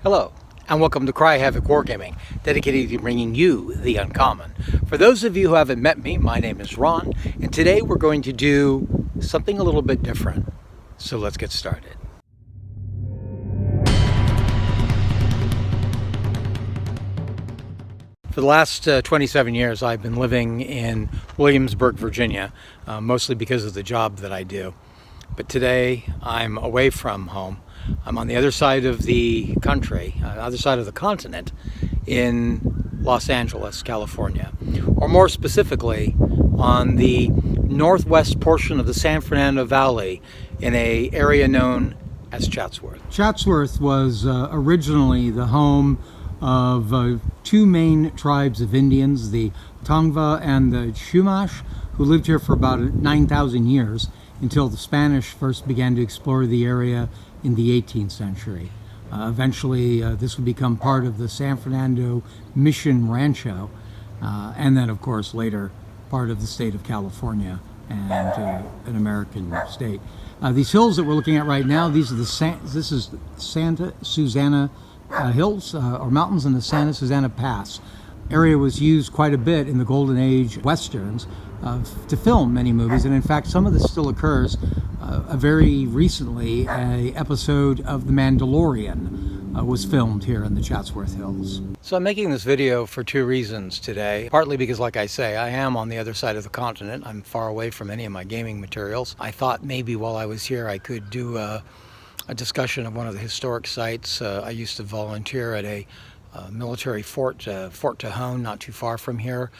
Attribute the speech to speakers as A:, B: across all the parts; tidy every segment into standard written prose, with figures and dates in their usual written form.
A: Hello, and welcome to Havoc Wargaming, dedicated to bringing you the uncommon. For those of you who haven't met me, my name is Ron, and today we're going to do something a little bit different. So let's get started. For the last 27 years, I've been living in Williamsburg, Virginia, mostly because of the job that I do. But today, I'm away from home. I'm on the other side of the country, other side of the continent, in Los Angeles, California. Or more specifically, on the northwest portion of the San Fernando Valley in an area known as Chatsworth.
B: Chatsworth was originally the home of two main tribes of Indians, the Tongva and the Chumash, who lived here for about 9,000 years until the Spanish first began to explore the area in the 18th century. Eventually, this would become part of the San Fernando Mission Rancho, and then, of course, later part of the state of California and an American state. These hills that we're looking at right now, this is Santa Susana Hills or mountains in the Santa Susana Pass. Area was used quite a bit in the Golden Age Westerns to film many movies, and in fact some of this still occurs. Very recently, an episode of The Mandalorian was filmed here in the Chatsworth Hills.
A: So I'm making this video for two reasons today. Partly because, like I say, I am on the other side of the continent. I'm far away from any of my gaming materials. I thought maybe while I was here I could do a discussion of one of the historic sites. I used to volunteer at a military fort, Fort Tejon, not too far from here.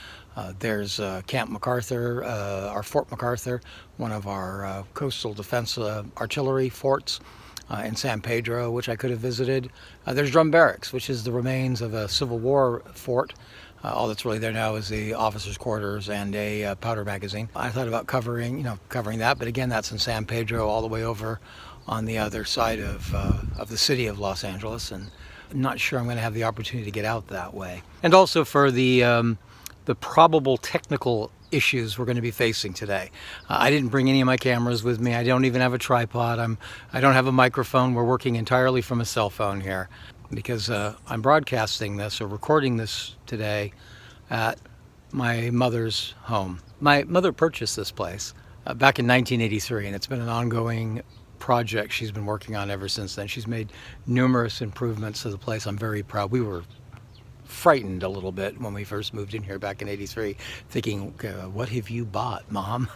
A: There's Camp MacArthur, our Fort MacArthur, one of our coastal defense artillery forts in San Pedro, which I could have visited. There's Drum Barracks, which is the remains of a Civil War fort. All that's really there now is the officers' quarters and a powder magazine. I thought about covering that, but again, that's in San Pedro, all the way over on the other side of the city of Los Angeles, and I'm not sure I'm going to have the opportunity to get out that way. And also for the probable technical issues we're going to be facing today. I didn't bring any of my cameras with me. I don't even have a tripod. I don't have a microphone. We're working entirely from a cell phone here because I'm broadcasting this or recording this today at my mother's home. My mother purchased this place back in 1983, and it's been an ongoing project she's been working on ever since then. She's made numerous improvements to the place. I'm very proud. We were frightened a little bit when we first moved in here back in '83, thinking, what have you bought, Mom?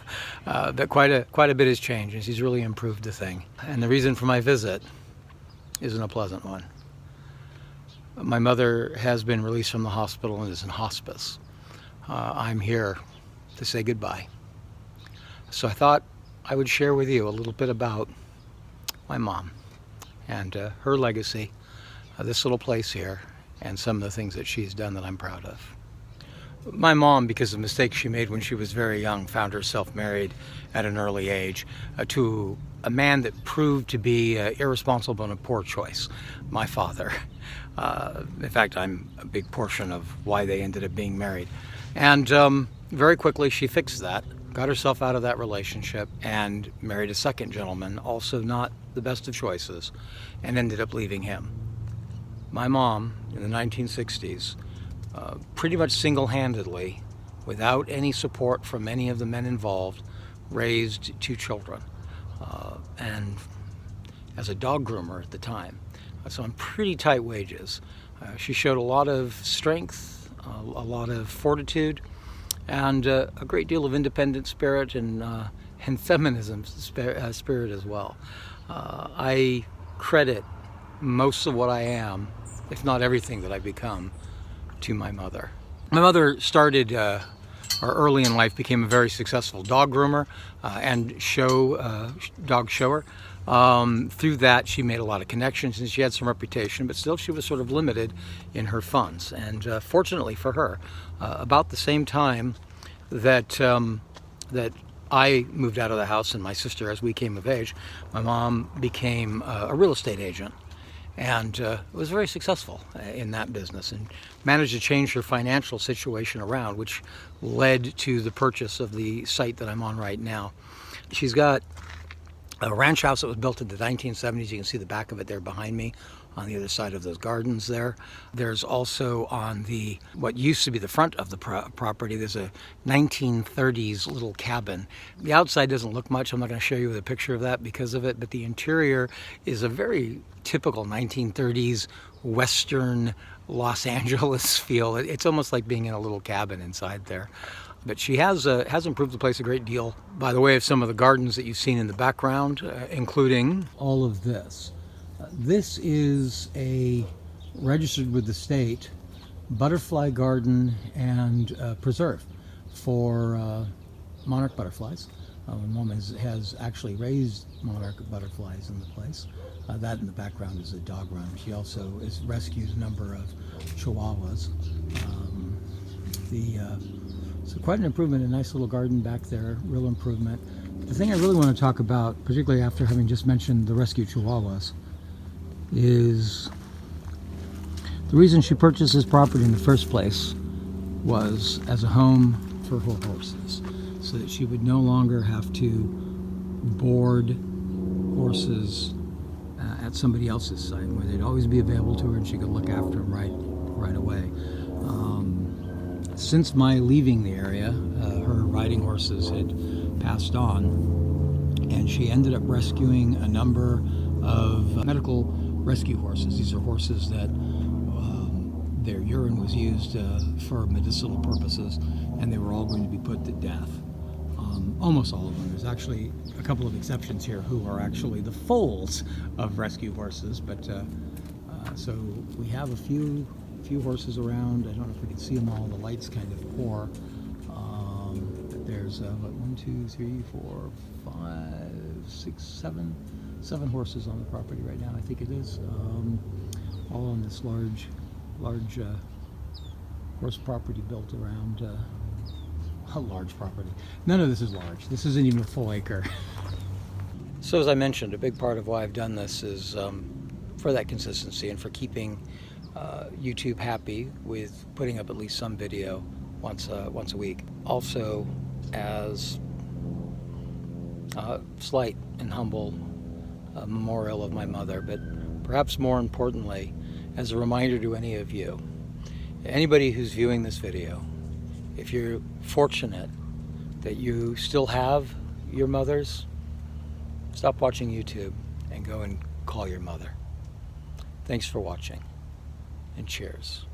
A: But quite a bit has changed, and she's really improved the thing. And the reason for my visit isn't a pleasant one. My mother has been released from the hospital and is in hospice. I'm here to say goodbye. So I thought I would share with you a little bit about my mom and her legacy, this little place here, and some of the things that she's done that I'm proud of. My mom, because of mistakes she made when she was very young, found herself married at an early age to a man that proved to be irresponsible and a poor choice, my father. In fact, I'm a big portion of why they ended up being married. And very quickly she fixed that, got herself out of that relationship, and married a second gentleman, also not the best of choices, and ended up leaving him. My mom, in the 1960s, pretty much single-handedly, without any support from any of the men involved, raised two children, and as a dog groomer at the time, so on pretty tight wages. She showed a lot of strength, a lot of fortitude, and a great deal of independent spirit and feminism spirit as well. I credit most of what I am, if not everything that I've become, to my mother. My mother started, or early in life became a very successful dog groomer and dog shower. Through that, she made a lot of connections and she had some reputation, but still she was sort of limited in her funds. And fortunately for her, about the same time that I moved out of the house and my sister, as we came of age, my mom became a real estate agent and was very successful in that business and managed to change her financial situation around, which led to the purchase of the site that I'm on right now. She's got a ranch house that was built in the 1970s. You can see the back of it there behind me on the other side of those gardens there. There's also on the what used to be the front of the property, there's a 1930s little cabin. The outside doesn't look much. I'm not going to show you a picture of that because of it, but the interior is a very typical 1930s Western Los Angeles feel. It's almost like being in a little cabin inside there. But she has improved the place a great deal by the way of some of the gardens that you've seen in the background, including
B: all of this. This is a registered with the state butterfly garden and preserve for monarch butterflies. My mom has actually raised monarch butterflies in the place. That in the background is a dog run. She also rescues a number of chihuahuas. So quite an improvement, a nice little garden back there, real improvement. The thing I really want to talk about, particularly after having just mentioned the rescued chihuahuas, is the reason she purchased this property in the first place was as a home for her horses, so that she would no longer have to board horses at somebody else's site, where they'd always be available to her and she could look after them right away. Since my leaving the area, her riding horses had passed on, and she ended up rescuing a number of medical rescue horses. These are horses that their urine was used for medicinal purposes, and they were all going to be put to death. Almost all of them. There's actually a couple of exceptions here who are actually the foals of rescue horses, but so we have a few horses around. I don't know if we can see them all. The light's kind of poor. But there's 1, 2, 3, 4, 5, 6, 7 horses on the property right now. I think it is all on this large horse property built around a large property. None of this is large. This isn't even a full acre.
A: So as I mentioned, a big part of why I've done this is for that consistency and for keeping YouTube happy with putting up at least some video once a week. Also, as a slight and humble memorial of my mother, but perhaps more importantly, as a reminder to any of you, anybody who's viewing this video, if you're fortunate that you still have your mothers, stop watching YouTube and go and call your mother. Thanks for watching, and cheers.